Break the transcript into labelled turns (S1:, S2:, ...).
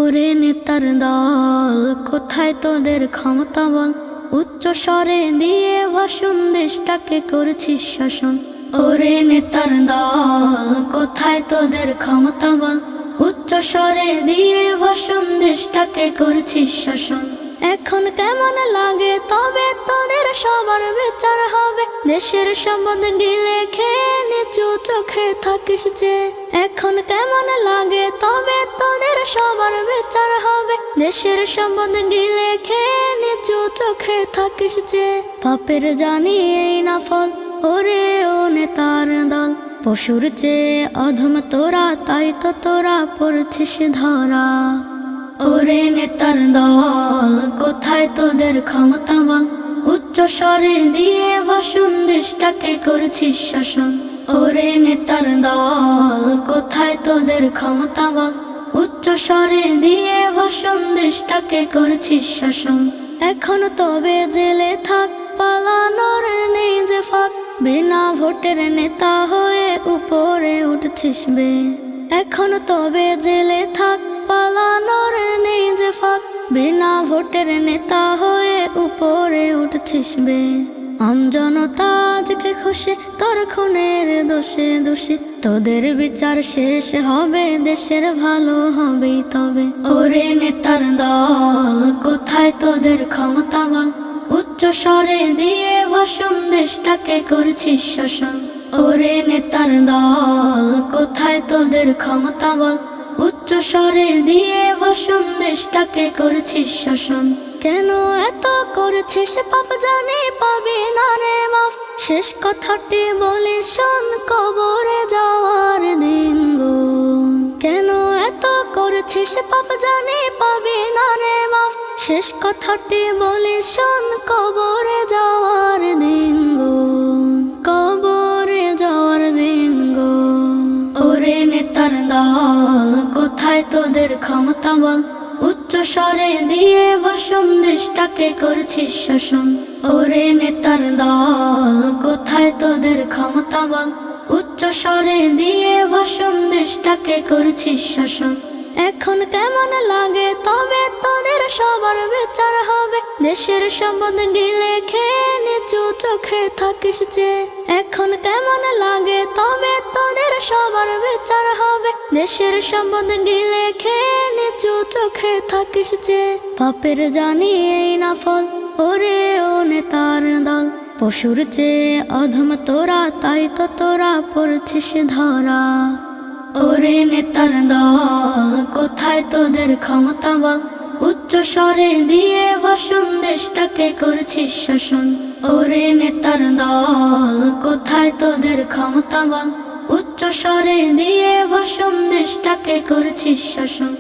S1: ওরে নেতার দল, কোথায় তোদের ক্ষমতা বল? উচ্চ স্বরে দিয়ে ভাষণ দেশটাকে করেছিস শাসন। ওরে নেতার দল, কোথায় তোদের ক্ষমতা বল? উচ্চ স্বরে দিয়ে ভাষণ দেশটাকে করেছিস শাসন। এখন কেমন লাগে তবে তোদের সবার বিচার হবে। দেশের সম্পদ গিলে খেয়ে নিচু চোখে থাকিস যে। এখন কেমন লাগে তবে তোদের সবার বিচার হবে। দেশের সম্পদ গিলে খেয়ে নিচু চোখে থাকিস যে। পাপের জানি এই না ফল, ওরে ও নেতার দল। পশুর চেয়ে অধম তোরা, তাই তো তোরা পড়ছিস ধরা। ওরে নেতার দল, কোথায় তোদের ক্ষমতা বল? উচ্চ স্বরে দিয়ে ভাষণ দেশটাকে করেছিস শাসন। ওরে নেতার দল, কোথায় তোদের ক্ষমতা বল? উচ্চ স্বরে দিয়ে ভাষণ দেশটাকে করেছিস শাসন। এখন তবে জেলে থাক, পালানোর নেই যে ফাঁক। বিনা ভোটের নেতা হয়ে উপরে উঠছিস বে। এখন তবে জেলে থাক, পালানোর নেই যে ফাঁক। বিনা ভোটের নেতা হয়ে উপরে উঠছিস বে। আমজনতা আজকে খুশি তোর খুনের দোষে দোষী। তোদের বিচার শেষ হবে, দেশের ভালো হবেই তবে। ওরে নেতার দল, কোথায় তোদের ক্ষমতা বল? উচ্চ স্বরে দিয়ে ভাষণ দেশটাকে করেছিস শাসন। ওরে নেতার দল, কোথায় তোদের ক্ষমতা বল? উচ্চ স্বরে দিয়ে ভাষণ দেশটাকে করেছিস শাসন। কেন এত করেছিস পাপ, জানি পাবি না রে মাফ। শেষ কথাটি বলিস শোন, কবরে যাওয়ার দিন গুণ। কেন এত করেছিস পাপ, জানি পাবি না রে মাফ। শেষ কথাটি বলিস শোন, কবরে যাওয়ার দিন গুণ। কবরে যাওয়ার দিন গুণ। ওরে নেতার দল, কোথায় তোদের ক্ষমতা বল? উচ্চ স্বরে দিয়ে ভাষণ দেশটাকে করেছিস শাসন। ওরে নেতার দল, কোথায় তোদের ক্ষমতা বল? উচ্চ স্বরে দিয়ে ভাষণ দেশটাকে করেছিস শাসন। এখন কেমন লাগে তবে তোদের সবার বিচার হবে। দেশের সম্পদ গিলে খেয়ে নিচু চোখে থাকিস যে। এখন কেমন লাগে তবে তোদের সবার বিচার হবে। দেশের সম্পদ গিলে খেয়ে নিচু চোখে থাকিস যে। পাপের জানি এই না ফল, ওরে ও নেতার দল। পশুর চেয়ে অধম তোরা, তাই তো তোরা পড়ছিস ধরা। ওরে নেতার দল, কোথায় তোদের ক্ষমতা বল? উচ্চ স্বরে দিয়ে ভাষণ দেশটাকে করেছিস শাসন। ওরে নেতার দল, কোথায় তোদের ক্ষমতা বল? উচ্চ স্বরে দিয়ে ভাষণ দেশটাকে করেছিস শাসন।